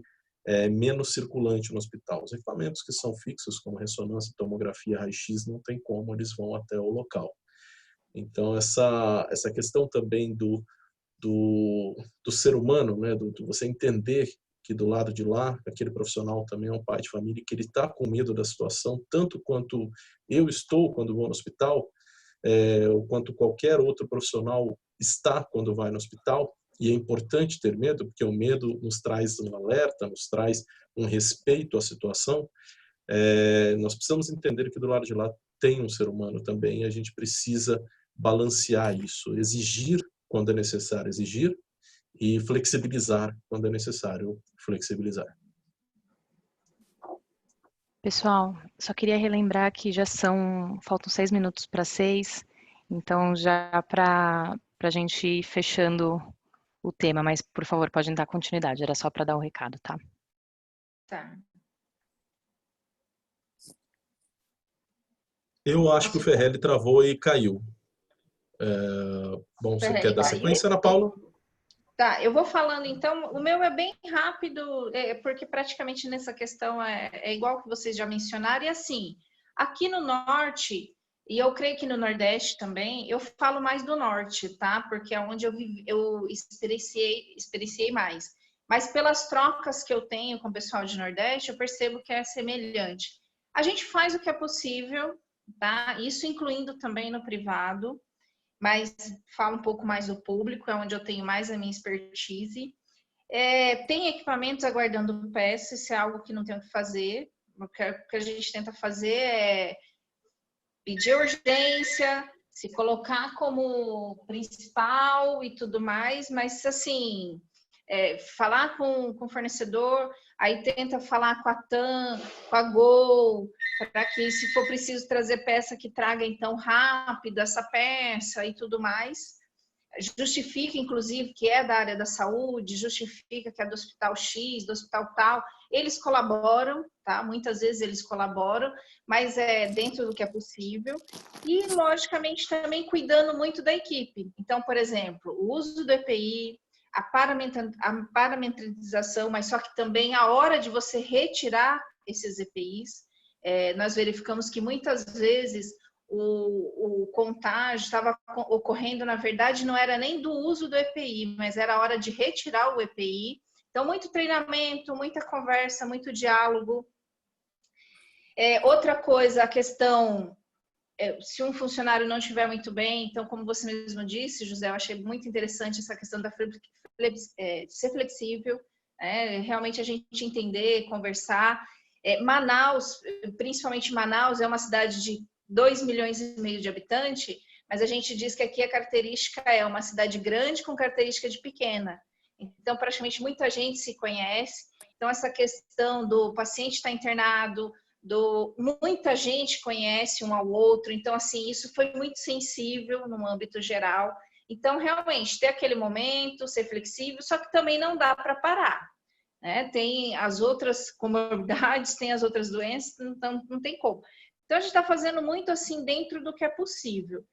menos circulante no hospital. Os equipamentos que são fixos, como ressonância, tomografia, raio-x, não tem como, eles vão até o local. Então, essa questão também do ser humano, né, do você entender que do lado de lá, aquele profissional também é um pai de família, que ele está com medo da situação, tanto quanto eu estou quando vou no hospital, ou quanto qualquer outro profissional está quando vai no hospital. E é importante ter medo, porque o medo nos traz um alerta, nos traz um respeito à situação. Nós precisamos entender que do lado de lá tem um ser humano também, e a gente precisa balancear isso, exigir quando é necessário exigir, e flexibilizar quando é necessário flexibilizar.
Pessoal, só queria relembrar que faltam 6 minutos para 6, então já para a gente ir fechando o tema, mas por favor, podem dar continuidade, era só para dar o recado, tá?
Tá.
Eu acho que o Ferrelli travou e caiu. Bom, você quer dar sequência, Ana Paula?
Tá, eu vou falando então. O meu é bem rápido, porque praticamente nessa questão é igual que vocês já mencionaram. E assim, aqui no norte, e eu creio que no nordeste também, eu falo mais do norte, tá? Porque é onde eu experienciei mais. Mas pelas trocas que eu tenho com o pessoal de nordeste, eu percebo que é semelhante. A gente faz o que é possível, tá? Isso incluindo também no privado, mas falo um pouco mais do público, é onde eu tenho mais a minha expertise. Tem equipamentos aguardando peça, isso é algo que não tem o que fazer. O que a gente tenta fazer é pedir urgência, se colocar como principal e tudo mais, mas assim, falar com o fornecedor, aí tenta falar com a TAM, com a Gol, para que, se for preciso trazer peça, que traga então rápido essa peça e tudo mais. Justifica, inclusive, que é da área da saúde, justifica que é do hospital X, do hospital tal. Eles colaboram, tá? Muitas vezes eles colaboram, mas é dentro do que é possível. E, logicamente, também cuidando muito da equipe. Então, por exemplo, o uso do EPI, a parametrização, mas só que também a hora de você retirar esses EPIs. Nós verificamos que muitas vezes o contágio estava ocorrendo, na verdade, não era nem do uso do EPI, mas era a hora de retirar o EPI. Então, muito treinamento, muita conversa, muito diálogo. Outra coisa, a questão, se um funcionário não estiver muito bem, então, como você mesmo disse, José, eu achei muito interessante essa questão de ser flexível, realmente a gente entender, conversar. Manaus, principalmente Manaus, é uma cidade de 2,5 milhões de habitantes, mas a gente diz que aqui a característica é uma cidade grande com característica de pequena. Então, praticamente muita gente se conhece. Então, essa questão do paciente estar internado, muita gente conhece um ao outro. Então, assim, isso foi muito sensível no âmbito geral. Então, realmente, ter aquele momento, ser flexível, só que também não dá para parar. Tem as outras comorbidades, tem as outras doenças, então não tem como. Então, a gente está fazendo muito assim dentro do que é possível.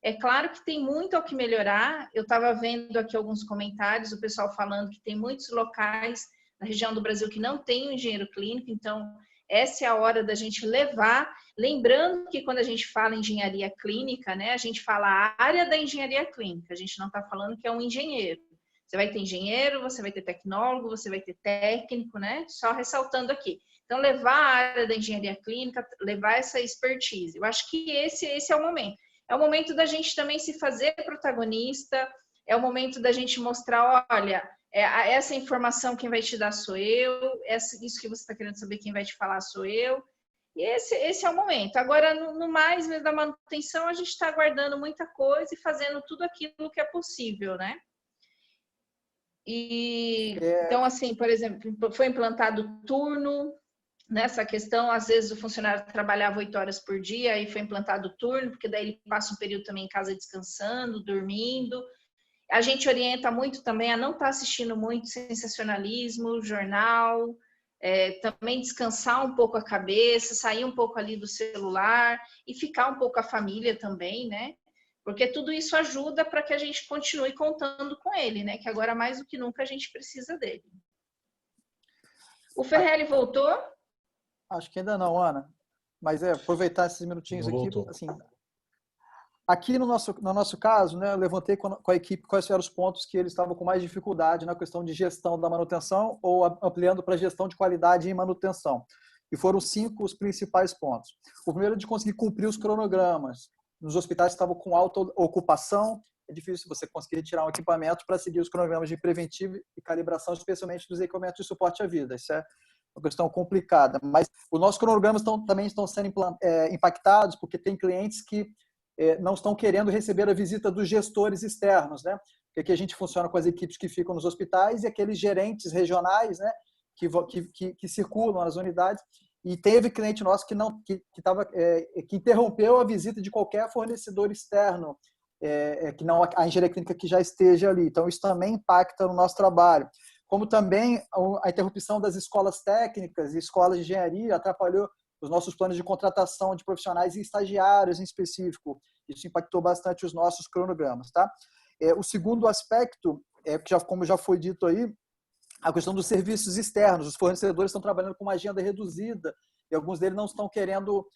É claro que tem muito ao que melhorar. Eu estava vendo aqui alguns comentários, o pessoal falando que tem muitos locais na região do Brasil que não tem um engenheiro clínico, então essa é a hora da gente levar. Lembrando que quando a gente fala em engenharia clínica, a gente fala a área da engenharia clínica, a gente não está falando que é um engenheiro. Você vai ter engenheiro, você vai ter tecnólogo, você vai ter técnico, Só ressaltando aqui. Então, levar a área da engenharia clínica, levar essa expertise. Eu acho que esse é o momento. É o momento da gente também se fazer protagonista, é o momento da gente mostrar, olha, essa informação quem vai te dar sou eu, isso que você está querendo saber quem vai te falar sou eu. E esse é o momento. Agora, no mais da manutenção, a gente está aguardando muita coisa e fazendo tudo aquilo que é possível, né? Então, assim, por exemplo, foi implantado turno. Nessa questão, às vezes o funcionário trabalhava 8 horas por dia e foi implantado turno, porque daí ele passa um período também em casa descansando, dormindo. A gente orienta muito também a não estar assistindo muito sensacionalismo, jornal, também descansar um pouco a cabeça, sair um pouco ali do celular e ficar um pouco a família também, né? Porque tudo isso ajuda para que a gente continue contando com ele, né? Que agora mais do que nunca a gente precisa dele. O Ferrelli voltou?
Acho que ainda não, Ana. Mas aproveitar esses minutinhos aqui. Assim, aqui no nosso caso, né, eu levantei com a equipe quais eram os pontos que eles estavam com mais dificuldade na questão de gestão da manutenção ou ampliando para gestão de qualidade em manutenção. E foram 5 os principais pontos. O primeiro é de conseguir cumprir os cronogramas. Nos hospitais estavam com alta ocupação, é difícil você conseguir retirar um equipamento para seguir os cronogramas de preventivo e calibração, especialmente dos equipamentos de suporte à vida. Isso é uma questão complicada, mas os nossos cronogramas também estão sendo impactados porque tem clientes que não estão querendo receber a visita dos gestores externos, né? Porque aqui a gente funciona com as equipes que ficam nos hospitais e aqueles gerentes regionais, né? Que circulam nas unidades. E teve cliente nosso que interrompeu a visita de qualquer fornecedor externo, que não a engenharia clínica que já esteja ali. Então isso também impacta no nosso trabalho. Como também a interrupção das escolas técnicas e escolas de engenharia atrapalhou os nossos planos de contratação de profissionais e estagiários em específico. Isso impactou bastante os nossos cronogramas. Tá? O segundo aspecto, como já foi dito aí, a questão dos serviços externos. Os fornecedores estão trabalhando com uma agenda reduzida e alguns deles não estão querendo,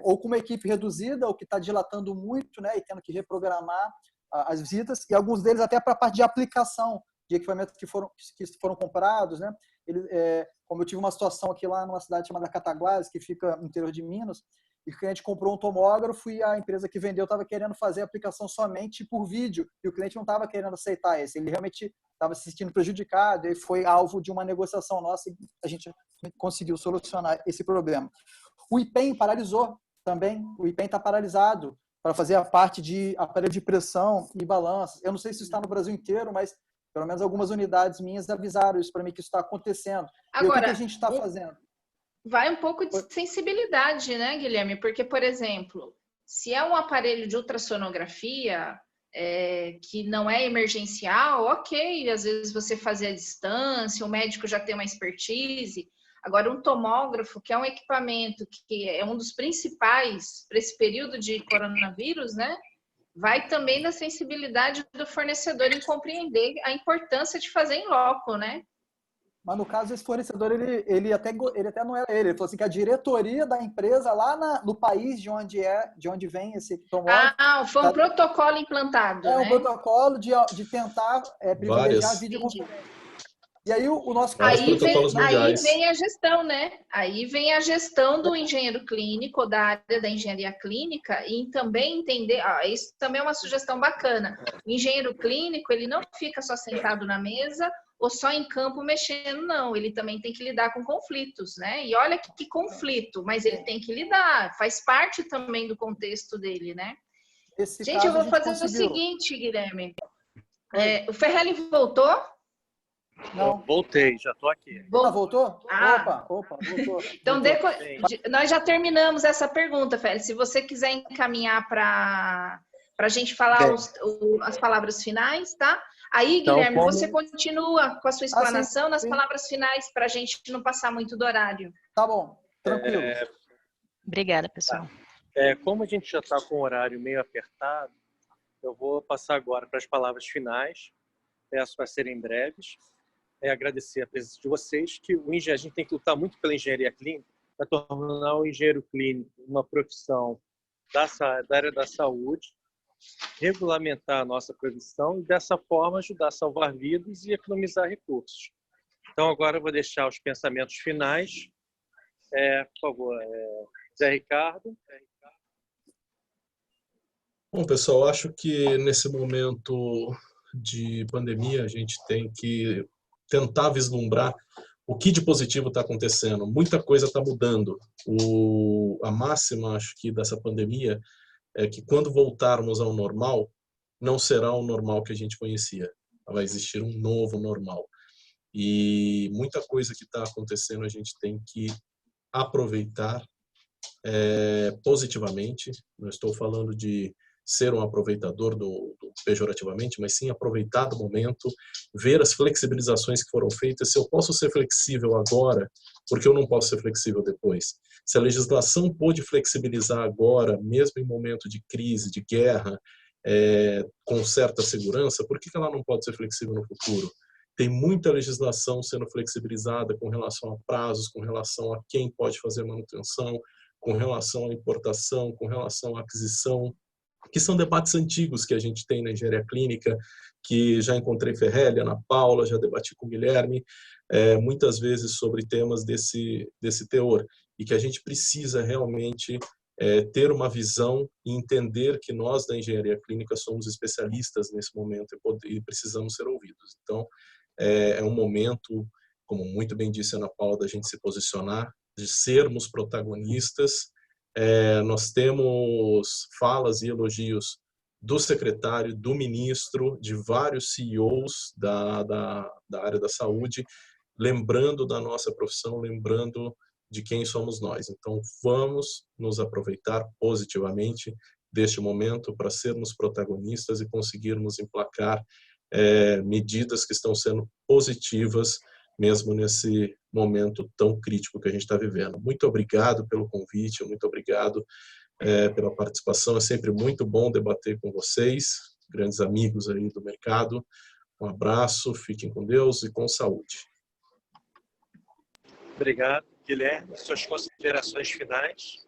ou com uma equipe reduzida, ou que está dilatando muito, né, e tendo que reprogramar as visitas, e alguns deles até para a parte de aplicação de equipamentos que foram comprados, né? Como eu tive uma situação aqui lá numa cidade chamada Cataguases, que fica no interior de Minas, e o cliente comprou um tomógrafo e a empresa que vendeu estava querendo fazer a aplicação somente por vídeo, e o cliente não estava querendo aceitar esse, ele realmente estava se sentindo prejudicado, e foi alvo de uma negociação nossa, e a gente conseguiu solucionar esse problema. O IPEM paralisou também, o IPEM está paralisado para fazer a parte de aparelho de pressão e balanças. Eu não sei se está no Brasil inteiro, mas pelo menos algumas unidades minhas avisaram isso para mim, que isso está acontecendo.
Agora,
e o que a gente está fazendo?
Vai um pouco de sensibilidade, né, Guilherme? Porque, por exemplo, se é um aparelho de ultrassonografia que não é emergencial, ok, às vezes você fazer à distância, o médico já tem uma expertise. Agora, um tomógrafo, que é um equipamento que é um dos principais para esse período de coronavírus, né? Vai também da sensibilidade do fornecedor em compreender a importância de fazer em loco, né?
Mas no caso, esse fornecedor, ele até não era ele. Ele falou assim que a diretoria da empresa lá no país de onde vem esse tomógrafo...
foi um protocolo implantado, né?
Um protocolo de tentar privilegiar a videoconferência. E aí o nosso...
Aí vem a gestão, né? Aí vem a gestão do engenheiro clínico, da área da engenharia clínica, e também entender... isso também é uma sugestão bacana. O engenheiro clínico, ele não fica só sentado na mesa ou só em campo mexendo, não. Ele também tem que lidar com conflitos, né? E olha que conflito, mas ele tem que lidar. Faz parte também do contexto dele, né? Gente, eu vou fazer o seguinte, Guilherme. O Ferrelli voltou?
Não. Voltei, já estou aqui.
Voltou? Opa, voltou.
Então, nós já terminamos essa pergunta, Félix. Se você quiser encaminhar para a gente falar as palavras finais, tá? Aí, então, Guilherme, você continua com a sua explanação nas palavras finais, para a gente não passar muito do horário.
Tá bom, tranquilo.
Obrigada, pessoal.
Como a gente já está com o horário meio apertado, eu vou passar agora para as palavras finais. Peço para serem breves. Agradecer a presença de vocês, que a gente tem que lutar muito pela engenharia clínica para tornar o engenheiro clínico uma profissão da área da saúde, regulamentar a nossa profissão e, dessa forma, ajudar a salvar vidas e economizar recursos. Então, agora eu vou deixar os pensamentos finais. Por favor, Zé Ricardo.
Bom, pessoal, acho que nesse momento de pandemia a gente tem que tentar vislumbrar O que de positivo está acontecendo? Muita coisa está mudando. A máxima, acho que, dessa pandemia é que quando voltarmos ao normal, não será o normal que a gente conhecia. Vai existir um novo normal. E muita coisa que está acontecendo a gente tem que aproveitar positivamente. Não estou falando de ser um aproveitador do pejorativamente, mas sim aproveitar do momento, ver as flexibilizações que foram feitas. Se eu posso ser flexível agora, por que eu não posso ser flexível depois? Se a legislação pôde flexibilizar agora, mesmo em momento de crise, de guerra, com certa segurança, por que ela não pode ser flexível no futuro? Tem muita legislação sendo flexibilizada com relação a prazos, com relação a quem pode fazer manutenção, com relação à importação, com relação à aquisição, que são debates antigos que a gente tem na engenharia clínica, que já encontrei Ferrelli, Ana Paula, já debati com o Guilherme, muitas vezes sobre temas desse teor, e que a gente precisa realmente ter uma visão e entender que nós da engenharia clínica somos especialistas nesse momento e precisamos ser ouvidos. Então, é um momento, como muito bem disse a Ana Paula, da gente se posicionar, de sermos protagonistas. Nós temos falas e elogios do secretário, do ministro, de vários CEOs da área da saúde, lembrando da nossa profissão, lembrando de quem somos nós. Então, vamos nos aproveitar positivamente deste momento para sermos protagonistas e conseguirmos emplacar medidas que estão sendo positivas, mesmo nesse momento tão crítico que a gente está vivendo. Muito obrigado pelo convite, muito obrigado pela participação. É sempre muito bom debater com vocês, grandes amigos aí do mercado. Um abraço, fiquem com Deus e com saúde.
Obrigado, Guilherme. Suas considerações finais.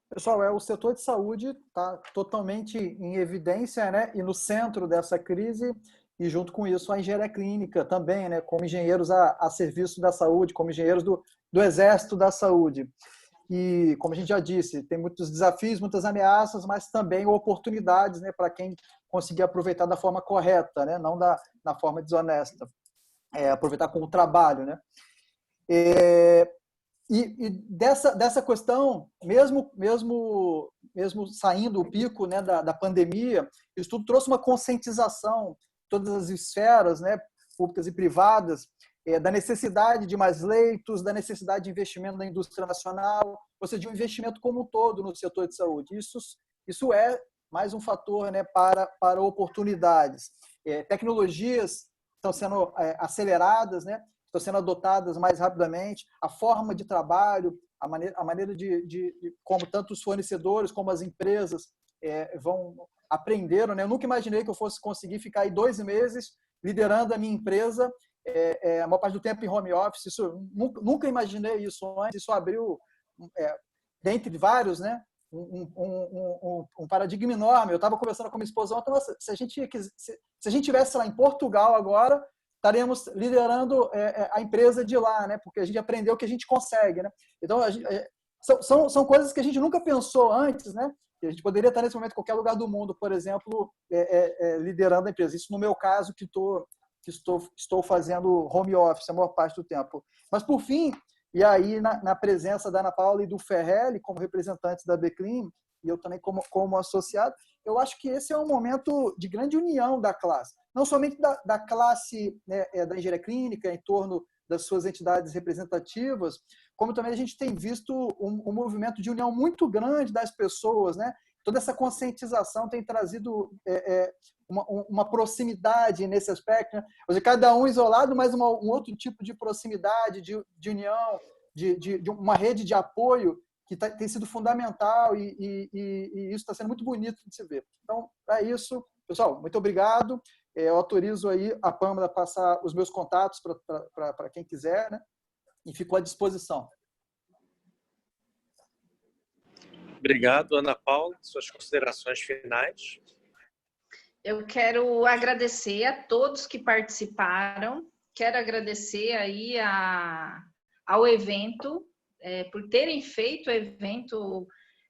Pessoal, o setor de saúde está totalmente em evidência, né? E no centro dessa crise, e junto com isso a engenharia clínica também, né? Como engenheiros a serviço da saúde, como engenheiros do exército da saúde. E, como a gente já disse, tem muitos desafios, muitas ameaças, mas também oportunidades, né? Para quem conseguir aproveitar da forma correta, né? Não da forma desonesta. Aproveitar com o trabalho, né? E dessa questão, mesmo saindo o pico, né, da pandemia, isso tudo trouxe uma conscientização de todas as esferas, né, públicas e privadas, da necessidade de mais leitos, da necessidade de investimento na indústria nacional, ou seja, de um investimento como um todo no setor de saúde. Isso é mais um fator, né, para oportunidades. Tecnologias estão sendo aceleradas, né? Estão sendo adotadas mais rapidamente, a forma de trabalho, a maneira de como tanto os fornecedores como as empresas aprenderam, né? Eu nunca imaginei que eu fosse conseguir ficar aí 2 meses liderando a minha empresa, a maior parte do tempo em home office. Nunca imaginei isso antes. Isso abriu, dentre vários, né, um paradigma enorme. Eu estava conversando com minha esposa ontem, se a gente estivesse lá em Portugal agora, estaremos liderando a empresa de lá, né? Porque a gente aprendeu que a gente consegue, né? Então, são coisas que a gente nunca pensou antes, né? E a gente poderia estar nesse momento em qualquer lugar do mundo, por exemplo, liderando a empresa. Isso no meu caso, que estou fazendo home office a maior parte do tempo. Mas, por fim, e aí na presença da Ana Paula e do Ferrelli, como representantes da Beclean, e eu também como associado, eu acho que esse é um momento de grande união da classe. Não somente da classe, né, da engenharia clínica, em torno das suas entidades representativas, como também a gente tem visto um movimento de união muito grande das pessoas, né? Toda essa conscientização tem trazido uma proximidade nesse aspecto, né? Ou seja, cada um isolado, mas um outro tipo de proximidade, de união, de uma rede de apoio que tem sido fundamental e isso está sendo muito bonito de se ver. Então, é isso. Pessoal, muito obrigado. Eu autorizo aí a Pâmela a passar os meus contatos para quem quiser, né? E fico à disposição.
Obrigado, Ana Paula. Suas considerações finais.
Eu quero agradecer a todos que participaram. Quero agradecer aí ao evento, por terem feito o evento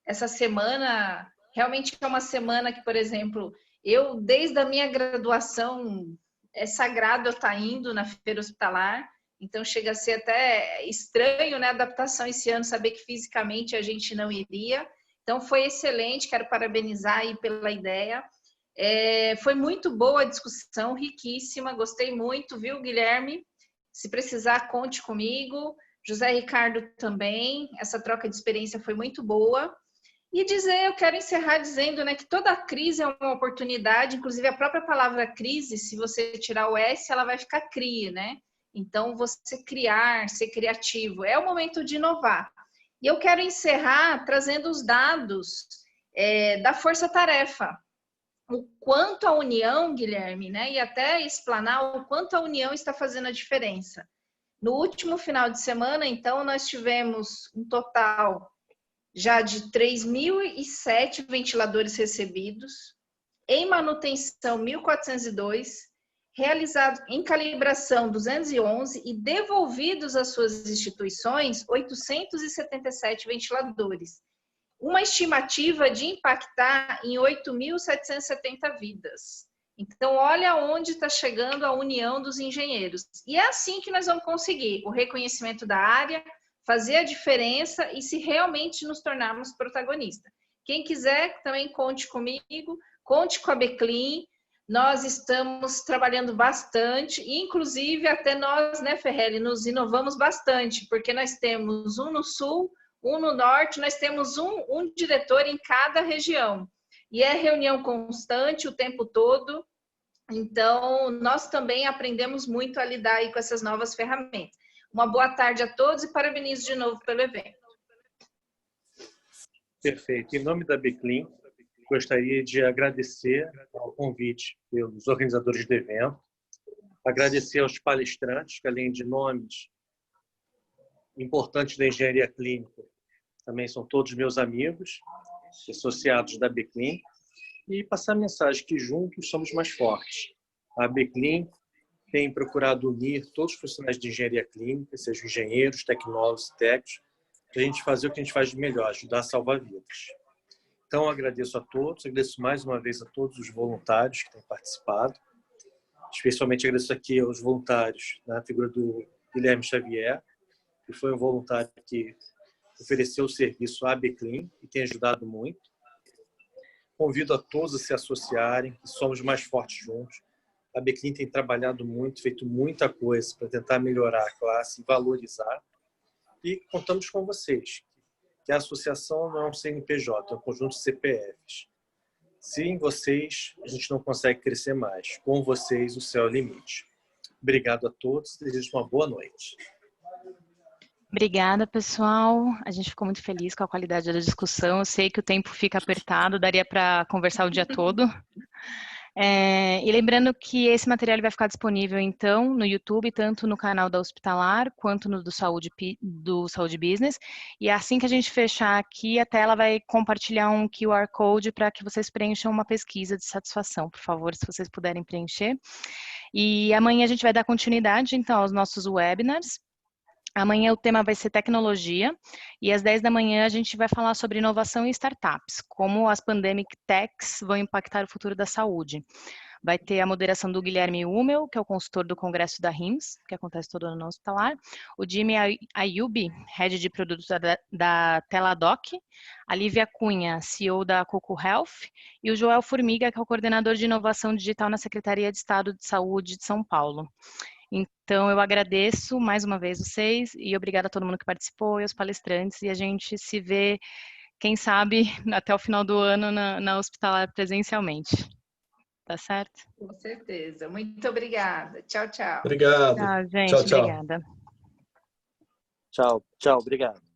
essa semana. Realmente é uma semana que, por exemplo, eu, desde a minha graduação, é sagrado eu estar indo na feira hospitalar. Então chega a ser até estranho, né, a adaptação esse ano, saber que fisicamente a gente não iria. Então foi excelente, quero parabenizar aí pela ideia. Foi muito boa a discussão, riquíssima, gostei muito, viu, Guilherme? Se precisar, conte comigo. José Ricardo também, essa troca de experiência foi muito boa. E eu quero encerrar dizendo, né, que toda crise é uma oportunidade, inclusive a própria palavra crise, se você tirar o S, ela vai ficar crie, né? Então, você criar, ser criativo, é o momento de inovar. E eu quero encerrar trazendo os dados da força-tarefa. O quanto a união, Guilherme, né, e até explanar o quanto a união está fazendo a diferença. No último final de semana, então, nós tivemos um total já de 3.007 ventiladores recebidos, em manutenção 1.402, realizado em calibração 211 e devolvidos às suas instituições 877 ventiladores. Uma estimativa de impactar em 8.770 vidas. Então, olha onde está chegando a união dos engenheiros. E é assim que nós vamos conseguir o reconhecimento da área, fazer a diferença e se realmente nos tornarmos protagonistas. Quem quiser, também conte comigo, conte com a Beclean. Nós estamos trabalhando bastante, inclusive até nós, né, Ferrelli, nos inovamos bastante, porque nós temos um no sul, um no norte, nós temos um diretor em cada região. E é reunião constante o tempo todo. Então, nós também aprendemos muito a lidar aí com essas novas ferramentas. Uma boa tarde a todos e parabenizo de novo pelo evento.
Perfeito. Em nome da Beclean, gostaria de agradecer ao convite pelos organizadores do evento, agradecer aos palestrantes, que além de nomes importantes da engenharia clínica, também são todos meus amigos, associados da Beclean, e passar a mensagem que juntos somos mais fortes. A Beclean tem procurado unir todos os profissionais de engenharia clínica, sejam engenheiros, tecnólogos e técnicos, para a gente fazer o que a gente faz de melhor, ajudar a salvar vidas. Então, agradeço a todos, agradeço mais uma vez a todos os voluntários que têm participado, especialmente agradeço aqui aos voluntários na figura do Guilherme Xavier, que foi um voluntário que ofereceu o serviço à Beclean e tem ajudado muito. Convido a todos a se associarem, que somos mais fortes juntos. A Beclean tem trabalhado muito, feito muita coisa para tentar melhorar a classe e valorizar. E contamos com vocês, que a associação não é um CNPJ, é um conjunto de CPFs. Sem vocês, a gente não consegue crescer mais. Com vocês, o céu é o limite. Obrigado a todos, desejo uma boa noite.
Obrigada, pessoal. A gente ficou muito feliz com a qualidade da discussão. Eu sei que o tempo fica apertado, daria para conversar o dia todo. E lembrando que esse material vai ficar disponível, então, no YouTube, tanto no canal da Hospitalar, quanto no do Saúde Business. E assim que a gente fechar aqui, a tela vai compartilhar um QR Code para que vocês preencham uma pesquisa de satisfação, por favor, se vocês puderem preencher. E amanhã a gente vai dar continuidade, então, aos nossos webinars. Amanhã o tema vai ser tecnologia e às 10 da manhã a gente vai falar sobre inovação e startups, como as pandemic techs vão impactar o futuro da saúde. Vai ter a moderação do Guilherme Hummel, que é o consultor do Congresso da RIMS, que acontece todo ano no Hospitalar, o Jimmy Ayubi, head de produtos da Teladoc, a Lívia Cunha, CEO da Coco Health, e o Joel Formiga, que é o coordenador de inovação digital na Secretaria de Estado de Saúde de São Paulo. Então, eu agradeço mais uma vez vocês e obrigada a todo mundo que participou e aos palestrantes. E a gente se vê, quem sabe, até o final do ano na Hospitalar presencialmente. Tá certo?
Com certeza. Muito obrigada. Tchau, tchau.
Obrigado.
Tchau, gente.
Tchau, tchau.
Obrigada.
Tchau, tchau, obrigado.